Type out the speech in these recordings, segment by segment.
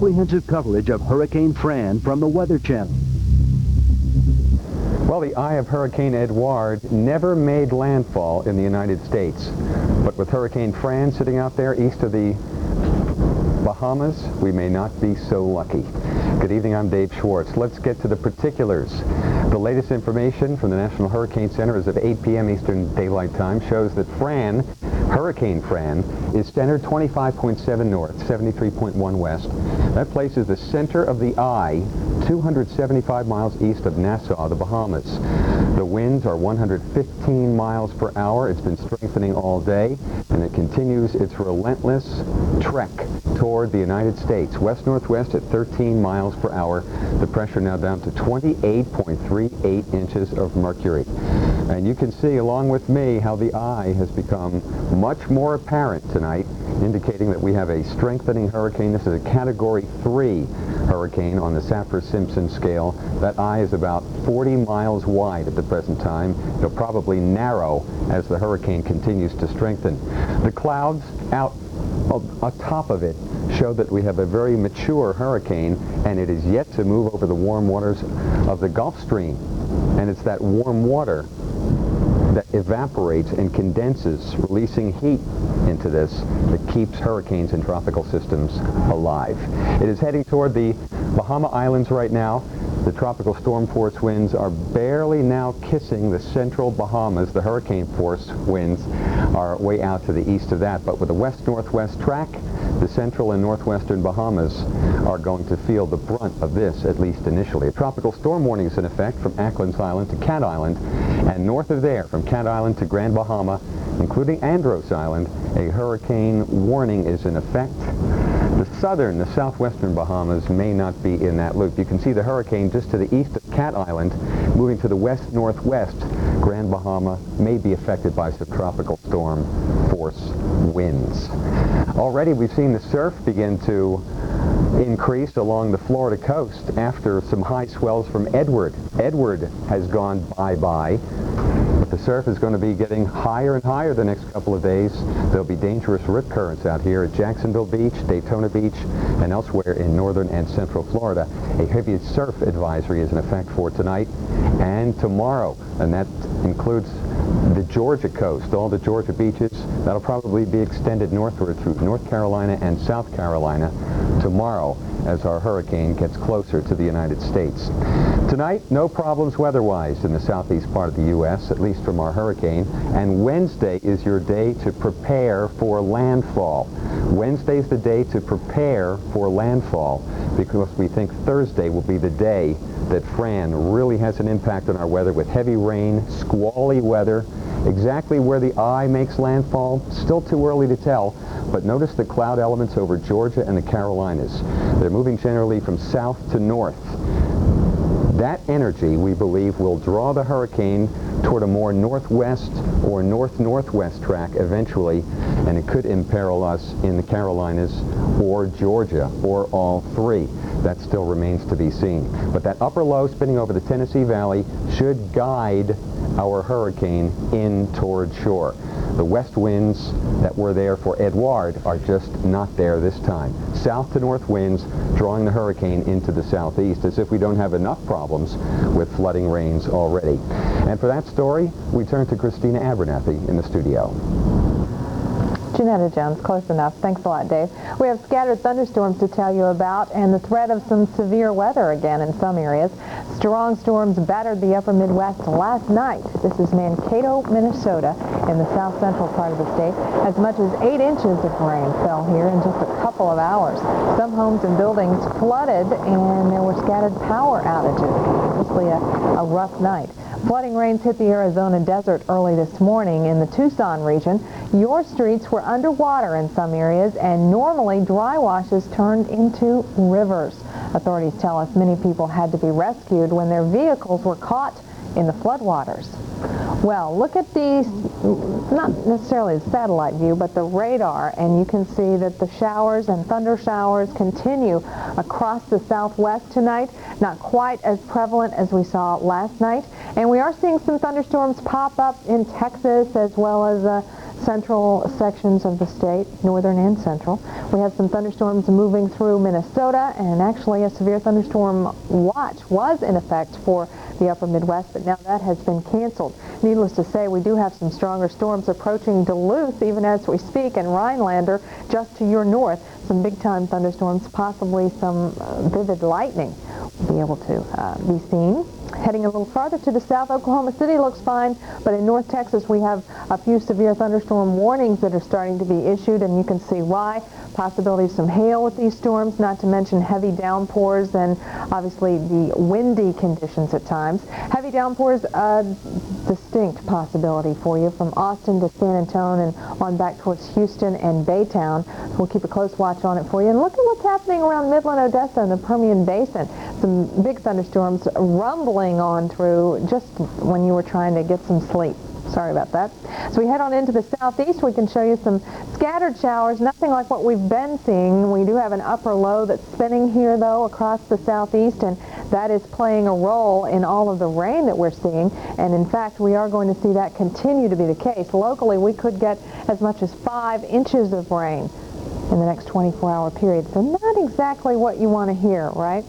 comprehensive coverage of Hurricane Fran from the Weather Channel. Well, the eye of Hurricane Edouard never made landfall in the United States. But with Hurricane Fran sitting out there east of the Bahamas, we may not be so lucky. Good evening, I'm Dave Schwartz. Let's get to the particulars. The latest information from the National Hurricane Center as of 8 p.m. Eastern Daylight Time shows that Hurricane Fran, is centered 25.7 north, 73.1 west. That places the center of the eye 275 miles east of Nassau, the Bahamas. The winds are 115 miles per hour. It's been strengthening all day, and it continues its relentless trek toward the United States, west-northwest at 13 miles per hour. The pressure now down to 28.38 inches of mercury. And you can see, along with me, how the eye has become much more apparent tonight, indicating that we have a strengthening hurricane. This is a Category 3 hurricane on the Saffir-Simpson scale. That eye is about 40 miles wide at the present time. It'll probably narrow as the hurricane continues to strengthen. The clouds out atop of it show that we have a very mature hurricane, and it is yet to move over the warm waters of the Gulf Stream. And it's that warm water that evaporates and condenses, releasing heat into this, that keeps hurricanes and tropical systems alive. It is heading toward the Bahama Islands right now. The tropical storm force winds are barely now kissing the central Bahamas. The hurricane force winds are way out to the east of that, but with a west-northwest track, the central and northwestern Bahamas are going to feel the brunt of this, at least initially. A tropical storm warning is in effect from Ackland's Island to Cat Island, and north of there, from Cat Island to Grand Bahama, including Andros Island, a hurricane warning is in effect. The southwestern Bahamas may not be in that loop. You can see the hurricane just to the east of Cat Island, moving to the west-northwest. Grand Bahama may be affected by subtropical storm force winds. Already we've seen the surf begin to increase along the Florida coast after some high swells from Edward. Edward has gone bye-bye. But the surf is going to be getting higher and higher the next couple of days. There'll be dangerous rip currents out here at Jacksonville Beach, Daytona Beach, and elsewhere in northern and central Florida. A heavy surf advisory is in effect for tonight and tomorrow, and that includes the Georgia coast, all the Georgia beaches. That'll probably be extended northward through North Carolina and South Carolina tomorrow as our hurricane gets closer to the United States. Tonight, no problems weather-wise in the southeast part of the U.S., at least from our hurricane, and Wednesday is your day to prepare for landfall. Wednesday's the day to prepare for landfall because we think Thursday will be the day that Fran really has an impact on our weather with heavy rain, squally weather. Exactly where the eye makes landfall, still too early to tell, but notice the cloud elements over Georgia and the Carolinas. They're moving generally from south to north. That energy, we believe, will draw the hurricane toward a more northwest or north-northwest track eventually, and it could imperil us in the Carolinas or Georgia, or all three. That still remains to be seen. But that upper low spinning over the Tennessee Valley should guide our hurricane in toward shore. The west winds that were there for Edouard are just not there this time. South to north winds drawing the hurricane into the southeast, as if we don't have enough problems with flooding rains already. And for that story, we turn to Christina Abernathy in the studio. Janetta Jones, close enough. Thanks a lot, Dave. We have scattered thunderstorms to tell you about and the threat of some severe weather again in some areas. Strong storms battered the upper Midwest last night. This is Mankato, Minnesota, in the south central part of the state. As much as 8 inches of rain fell here in just a couple of hours. Some homes and buildings flooded, and there were scattered power outages. Obviously a rough night. Flooding rains hit the Arizona desert early this morning in the Tucson region. Your streets were underwater in some areas, and normally dry washes turned into rivers. Authorities tell us many people had to be rescued when their vehicles were caught in the floodwaters. Well, look at the, not necessarily the satellite view, but the radar, and you can see that the showers and thunder showers continue across the southwest tonight. Not quite as prevalent as we saw last night. And we are seeing some thunderstorms pop up in Texas as well as central sections of the state, northern and central. We have some thunderstorms moving through Minnesota, and actually a severe thunderstorm watch was in effect for the upper Midwest, but now that has been canceled. Needless to say, we do have some stronger storms approaching Duluth even as we speak, and Rhinelander just to your north. Some big-time thunderstorms, possibly some vivid lightning will be able to be seen. Heading a little farther to the south, Oklahoma City looks fine, but in North Texas we have a few severe thunderstorm warnings that are starting to be issued, and you can see why. Possibility of some hail with these storms, not to mention heavy downpours and obviously the windy conditions at times. Heavy downpours, distinct possibility for you from Austin to San Antonio and on back towards Houston and Baytown. We'll keep a close watch on it for you. And look at what's happening around Midland, Odessa, and the Permian Basin. Some big thunderstorms rumbling on through just when you were trying to get some sleep. Sorry about that. So we head on into the southeast. We can show you some scattered showers, nothing like what we've been seeing. We do have an upper low that's spinning here, though, across the southeast, and that is playing a role in all of the rain that we're seeing. And in fact, we are going to see that continue to be the case. Locally, we could get as much as 5 inches of rain in the next 24-hour period. So not exactly what you want to hear, right?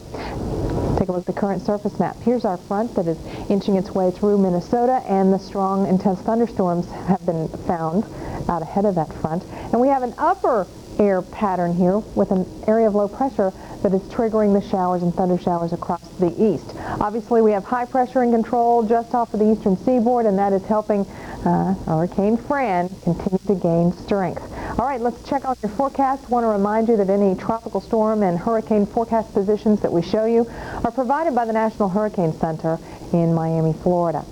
Take a look at the current surface map. Here's our front that is inching its way through Minnesota, and the strong, intense thunderstorms have been found out ahead of that front. And we have an upper air pattern here with an area of low pressure that is triggering the showers and thunder showers across the east. Obviously, we have high pressure in control just off of the eastern seaboard, and that is helping Hurricane Fran continue to gain strength. All right, let's check out your forecast. Want to remind you that any tropical storm and hurricane forecast positions that we show you are provided by the National Hurricane Center in Miami, Florida.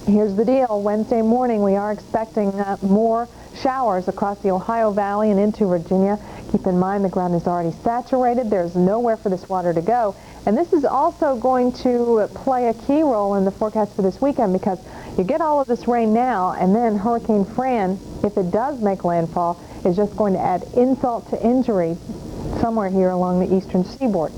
Here's the deal. Wednesday morning, we are expecting more showers across the Ohio Valley and into Virginia. Keep in mind the ground is already saturated. There's nowhere for this water to go. And this is also going to play a key role in the forecast for this weekend, because you get all of this rain now, and then Hurricane Fran, if it does make landfall, is just going to add insult to injury somewhere here along the eastern seaboard.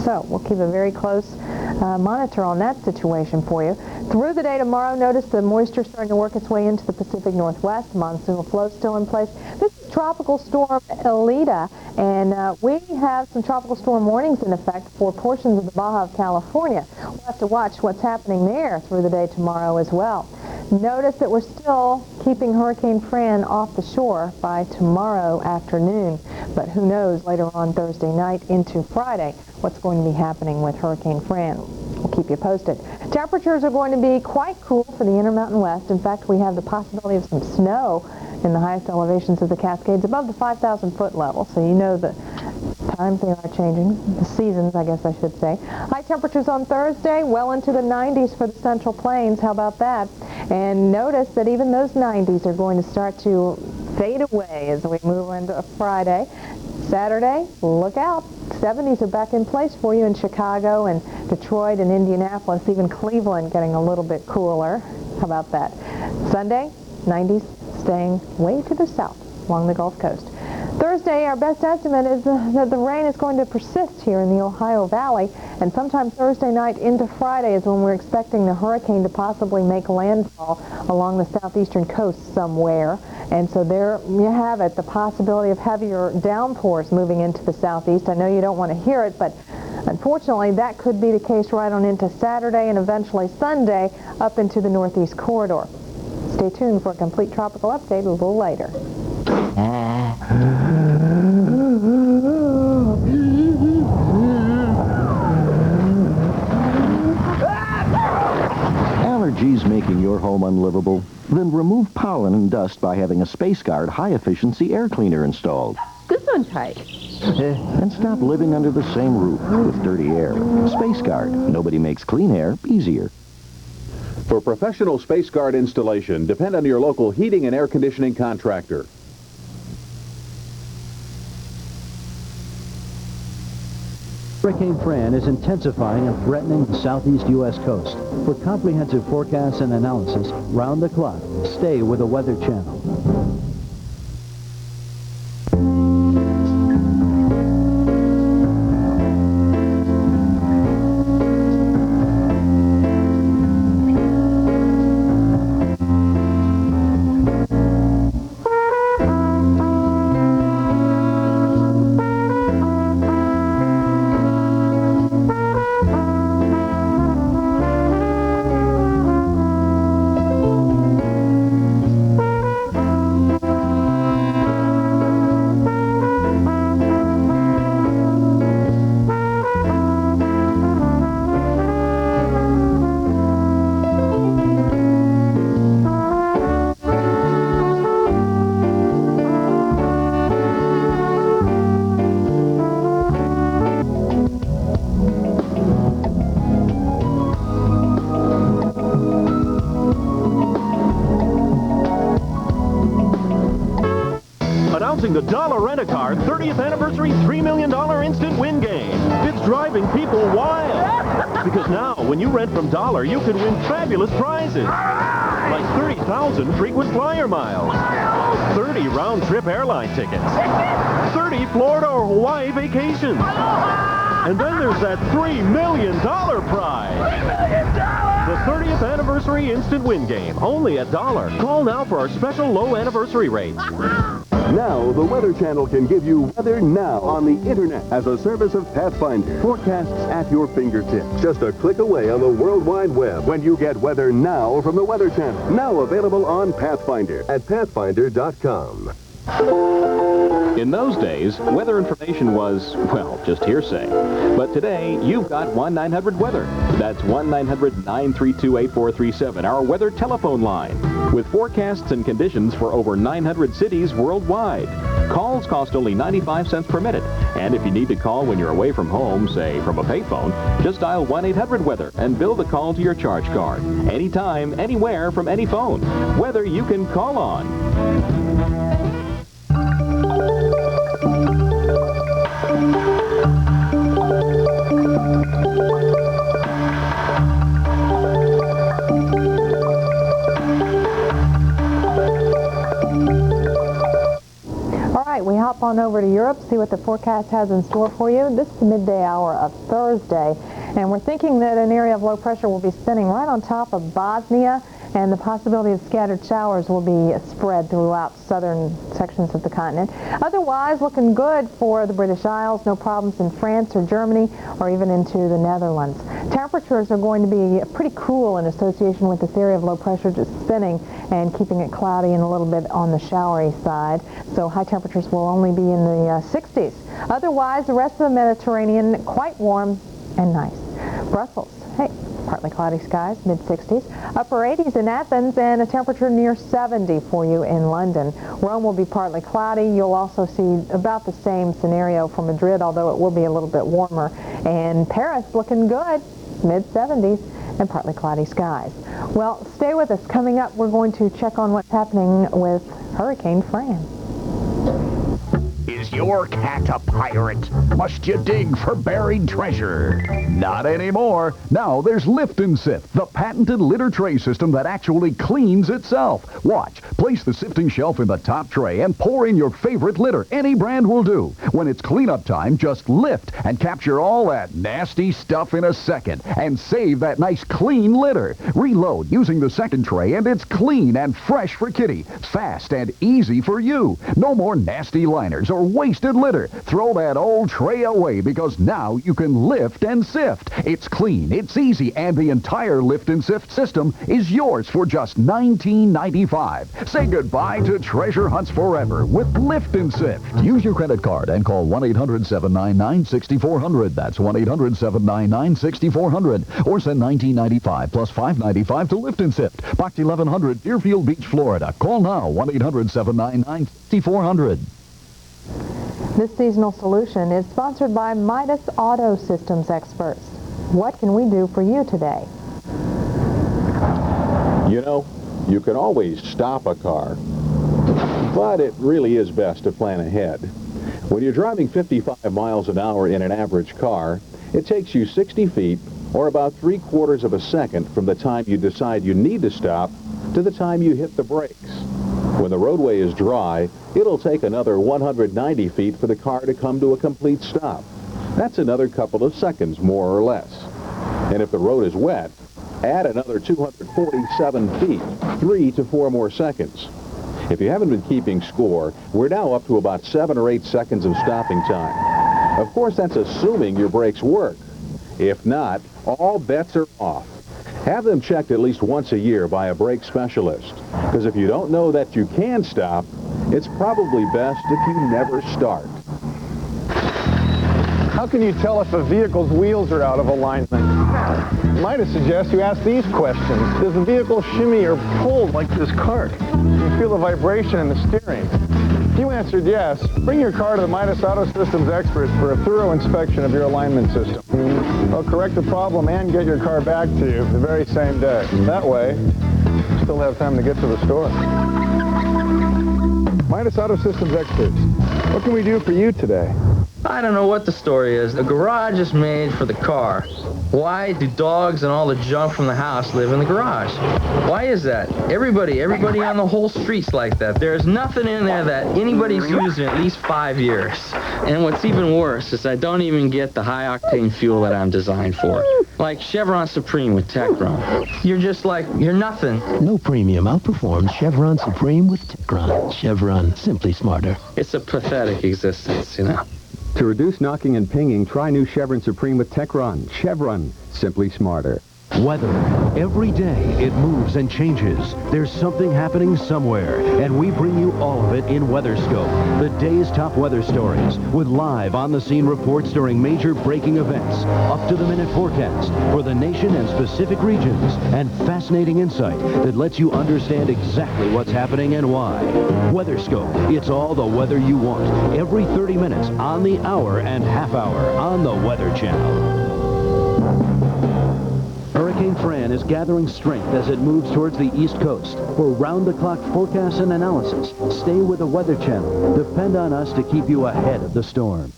So we'll keep a very close monitor on that situation for you. Through the day tomorrow, notice the moisture starting to work its way into the Pacific Northwest. Monsoonal flow still in place. This is Tropical Storm Elita, and we have some tropical storm warnings in effect for portions of the Baja of California. We'll have to watch what's happening there through the day tomorrow as well. Notice that we're still keeping Hurricane Fran off the shore by tomorrow afternoon, but who knows later on Thursday night into Friday what's going to be happening with Hurricane Fran. We'll keep you posted. Temperatures are going to be quite cool for the Intermountain West. In fact, we have the possibility of some snow in the highest elevations of the Cascades above the 5,000-foot level, so you know the times they are changing, the seasons, I guess I should say. High temperatures on Thursday, well into the 90s for the Central Plains. How about that? And notice that even those 90s are going to start to fade away as we move into Friday. Saturday, look out. 70s are back in place for you in Chicago and Detroit and Indianapolis, even Cleveland getting a little bit cooler. How about that? Sunday, 90s staying way to the south along the Gulf Coast. Thursday, our best estimate is that the rain is going to persist here in the Ohio Valley, and sometime Thursday night into Friday is when we're expecting the hurricane to possibly make landfall along the southeastern coast somewhere. And so there you have it, the possibility of heavier downpours moving into the southeast. I know you don't want to hear it, but unfortunately that could be the case right on into Saturday and eventually Sunday up into the northeast corridor. Stay tuned for a complete tropical update a little later. Allergies making your home unlivable? Then remove pollen and dust by having a Space Guard high-efficiency air cleaner installed. Gesundheit. And stop living under the same roof with dirty air. Space Guard. Nobody makes clean air easier. For professional Space Guard installation, depend on your local heating and air conditioning contractor. Hurricane Fran is intensifying and threatening the southeast U.S. coast. For comprehensive forecasts and analysis, round the clock, stay with the Weather Channel. introducing the Dollar Rent-A-Car 30th Anniversary $3 million instant win game. It's driving people wild. Because now, when you rent from Dollar, you can win fabulous prizes. Like 30,000 frequent flyer miles, 30 round-trip airline tickets, 30 Florida or Hawaii vacations. And then there's that $3 million prize. $3 million! The 30th Anniversary Instant Win Game, only at Dollar. Call now for our special low anniversary rates. Now, the Weather Channel can give you weather now on the Internet as a service of Pathfinder. Forecasts at your fingertips. Just a click away on the World Wide Web when you get weather now from the Weather Channel. Now available on Pathfinder at pathfinder.com. In those days, weather information was, well, just hearsay. But today, you've got 1-900-WEATHER. That's 1-900-932-8437, our weather telephone line, with forecasts and conditions for over 900 cities worldwide. Calls cost only 95 cents per minute. And if you need to call when you're away from home, say from a payphone, just dial 1-800-WEATHER and bill the call to your charge card. Anytime, anywhere, from any phone. Weather you can call on. We hop on over to Europe, see what the forecast has in store for you. This is the midday hour of Thursday, and we're thinking that an area of low pressure will be spinning right on top of Bosnia, and the possibility of scattered showers will be spread throughout southern sections of the continent. Otherwise, looking good for the British Isles. No problems in France or Germany or even into the Netherlands. Temperatures are going to be pretty cool in association with this area of low pressure just spinning and keeping it cloudy and a little bit on the showery side. So high temperatures will only be in the 60s. Otherwise, the rest of the Mediterranean quite warm and nice. Brussels, hey, partly cloudy skies, mid-60s. Upper 80s in Athens and a temperature near 70 for you in London. Rome will be partly cloudy. You'll also see about the same scenario for Madrid, although it will be a little bit warmer. And Paris looking good, mid-70s and partly cloudy skies. Well, stay with us. Coming up, we're going to check on what's happening with Hurricane Fran. Is your cat a pirate? Must you dig for buried treasure? Not anymore. Now there's Lift and Sift, the patented litter tray system that actually cleans itself. Watch. Place the sifting shelf in the top tray and pour in your favorite litter. Any brand will do. When it's cleanup time, just lift and capture all that nasty stuff in a second and save that nice clean litter. Reload using the second tray and it's clean and fresh for kitty. Fast and easy for you. No more nasty liners or wasted litter. Throw that old tray away because now you can lift and sift. It's clean, it's easy, and the entire Lift and Sift system is yours for just $19.95. Say goodbye to treasure hunts forever with Lift and Sift. Use your credit card and call 1-800-799-6400. That's 1-800-799-6400. Or send $19.95 plus $5.95 to Lift and Sift. Box 1100, Deerfield Beach, Florida. Call now, 1-800-799-6400. This seasonal solution is sponsored by Midas Auto Systems experts. What can we do for you today? You know, you can always stop a car, but it really is best to plan ahead. When you're driving 55 miles an hour in an average car, it takes you 60 feet, or about 3/4 of a second from the time you decide you need to stop to the time you hit the brakes. When the roadway is dry, it'll take another 190 feet for the car to come to a complete stop. That's another couple of seconds, more or less. And if the road is wet, add another 247 feet, 3 to 4 more seconds. If you haven't been keeping score, we're now up to about 7 or 8 seconds of stopping time. Of course, that's assuming your brakes work. If not, all bets are off. Have them checked at least once a year by a brake specialist. Because if you don't know that you can stop, it's probably best if you never start. How can you tell if a vehicle's wheels are out of alignment? Might I suggest you ask these questions. Does the vehicle shimmy or pull like this cart? Do you feel the vibration in the steering? If you answered yes, bring your car to the Midas Auto Systems experts for a thorough inspection of your alignment system. They'll correct the problem and get your car back to you the very same day. That way, you still have time to get to the store. Midas Auto Systems experts. What can we do for you today? I don't know what the story is. The garage is made for the car. Why do dogs and all the junk from the house live in the garage? Why is that? Everybody on the whole street's like that. There's nothing in there that anybody's used in at least 5 years. And what's even worse is I don't even get the high-octane fuel that I'm designed for. Like Chevron Supreme with Techron. You're just like, you're nothing. No premium outperforms Chevron Supreme with Techron. Chevron, simply smarter. It's a pathetic existence, you know. To reduce knocking and pinging, try new Chevron Supreme with Techron. Chevron, simply smarter. Weather. Every day it moves and changes. There's something happening somewhere, and we bring you all of it in WeatherScope, the day's top weather stories, with live on-the-scene reports during major breaking events, up-to-the-minute forecast for the nation and specific regions, and fascinating insight that lets you understand exactly what's happening and why. WeatherScope, it's all the weather you want, every 30 minutes on the hour and half hour on the Weather Channel. Hurricane Fran is gathering strength as it moves towards the East Coast. For round-the-clock forecasts and analysis, stay with the Weather Channel. Depend on us to keep you ahead of the storm.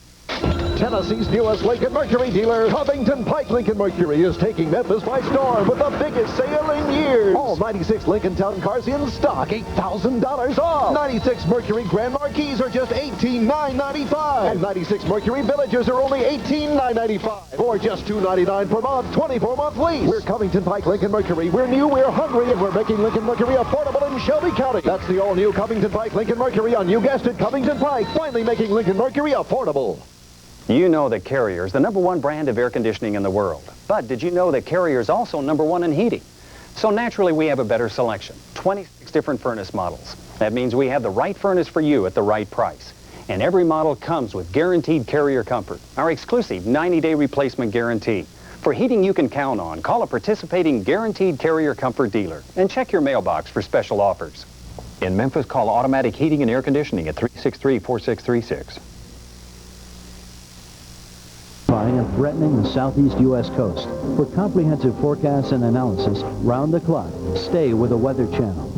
Tennessee's newest Lincoln Mercury dealer, Covington Pike Lincoln Mercury, is taking Memphis by storm with the biggest sale in years. All 96 Lincoln Town cars in stock, $8,000 off. 96 Mercury Grand Marquis are just $18,995. And 96 Mercury Villagers are only $18,995. Or just $299 per month, 24-month lease. We're Covington Pike Lincoln Mercury. We're new, we're hungry, and we're making Lincoln Mercury affordable in Shelby County. That's the all-new Covington Pike Lincoln Mercury on, you guessed it, Covington Pike. Finally making Lincoln Mercury affordable. You know that Carrier is the #1 brand of air conditioning in the world. But did you know that Carrier is also #1 in heating? So naturally, we have a better selection, 26 different furnace models. That means we have the right furnace for you at the right price. And every model comes with guaranteed Carrier comfort, our exclusive 90-day replacement guarantee. For heating you can count on, call a participating guaranteed Carrier comfort dealer and check your mailbox for special offers. In Memphis, call Automatic Heating and Air Conditioning at 363-4636. And threatening the southeast U.S. coast. For comprehensive forecasts and analysis, round the clock, stay with the Weather Channel.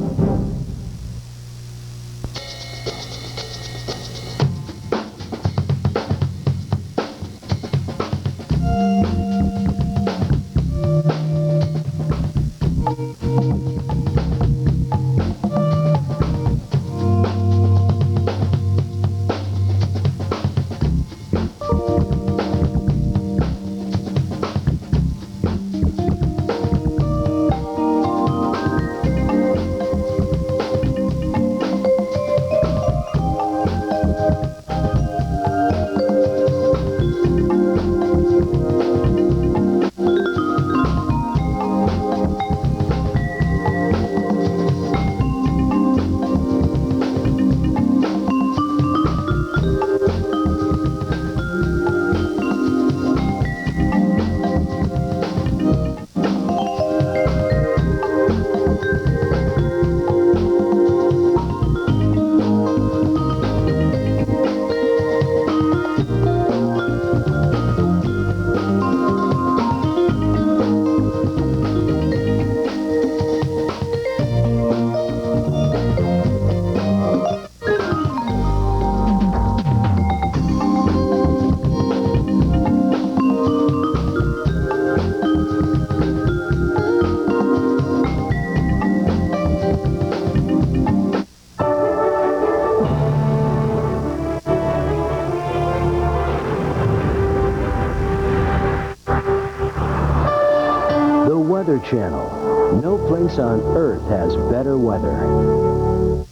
Weather Channel. No place on Earth has better weather.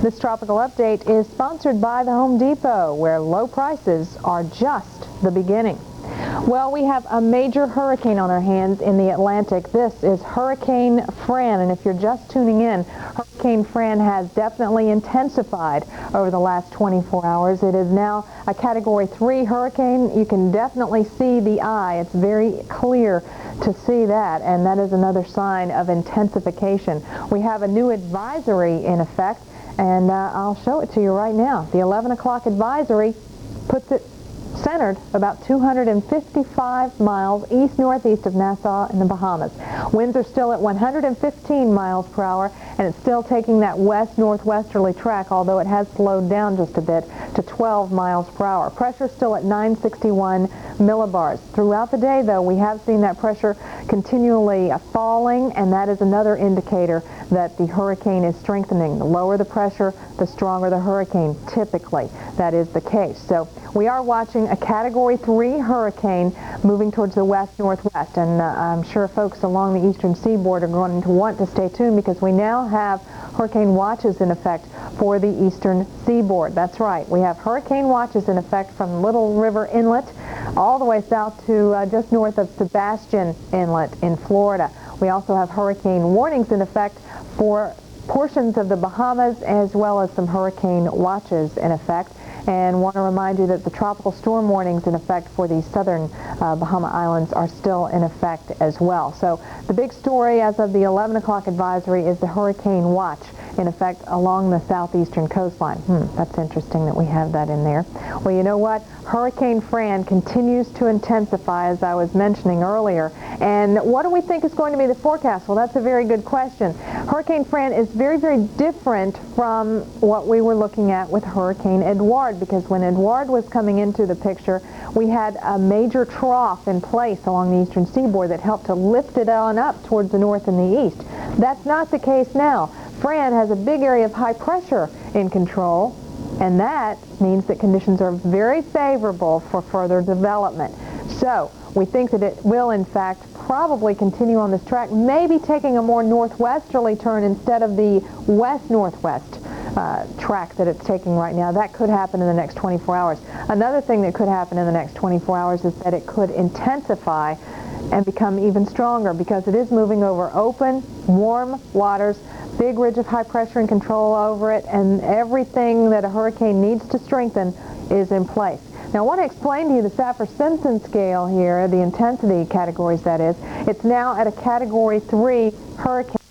This tropical update is sponsored by the Home Depot, where low prices are just the beginning. Well, we have a major hurricane on our hands in the Atlantic. This is Hurricane Fran, and if you're just tuning in, Hurricane Fran has definitely intensified over the last 24 hours. It is now a Category 3 hurricane. You can definitely see the eye. It's very clear to see that, and that is another sign of intensification. We have a new advisory in effect, and I'll show it to you right now. The 11 o'clock advisory puts it centered about 255 miles east-northeast of Nassau in the Bahamas. Winds are still at 115 miles per hour, and it's still taking that west-northwesterly track, although it has slowed down just a bit to 12 miles per hour. Pressure still at 961 millibars. Throughout the day, though, we have seen that pressure continually falling, and that is another indicator that the hurricane is strengthening. The lower the pressure, the stronger the hurricane. Typically, that is the case. So we are watching a Category 3 hurricane moving towards the west-northwest, and I'm sure folks along the eastern seaboard are going to want to stay tuned because we now have hurricane watches in effect for the eastern seaboard. That's right. We have hurricane watches in effect from Little River Inlet all the way south to just north of Sebastian Inlet in Florida. We also have hurricane warnings in effect for portions of the Bahamas, as well as some hurricane watches in effect. And want to remind you that the tropical storm warnings in effect for the southern Bahama Islands are still in effect as well. So the big story as of the 11 o'clock advisory is the hurricane watch in effect along the southeastern coastline. That's interesting that we have that in there. Well, you know what? Hurricane Fran continues to intensify, as I was mentioning earlier. And what do we think is going to be the forecast? Well, that's a very good question. Hurricane Fran is very, very different from what we were looking at with Hurricane Edouard, because when Edouard was coming into the picture, we had a major trough in place along the eastern seaboard that helped to lift it on up towards the north and the east. That's not the case now. Fran has a big area of high pressure in control, and that means that conditions are very favorable for further development. So we think that it will, in fact, probably continue on this track, maybe taking a more northwesterly turn instead of the west-northwest track that it's taking right now. That could happen in the next 24 hours. Another thing that could happen in the next 24 hours is that it could intensify and become even stronger because it is moving over open, warm waters, big ridge of high pressure and control over it, and everything that a hurricane needs to strengthen is in place. Now, I want to explain to you the Saffir-Simpson scale here, the intensity categories that is. It's now at a Category 3 hurricane.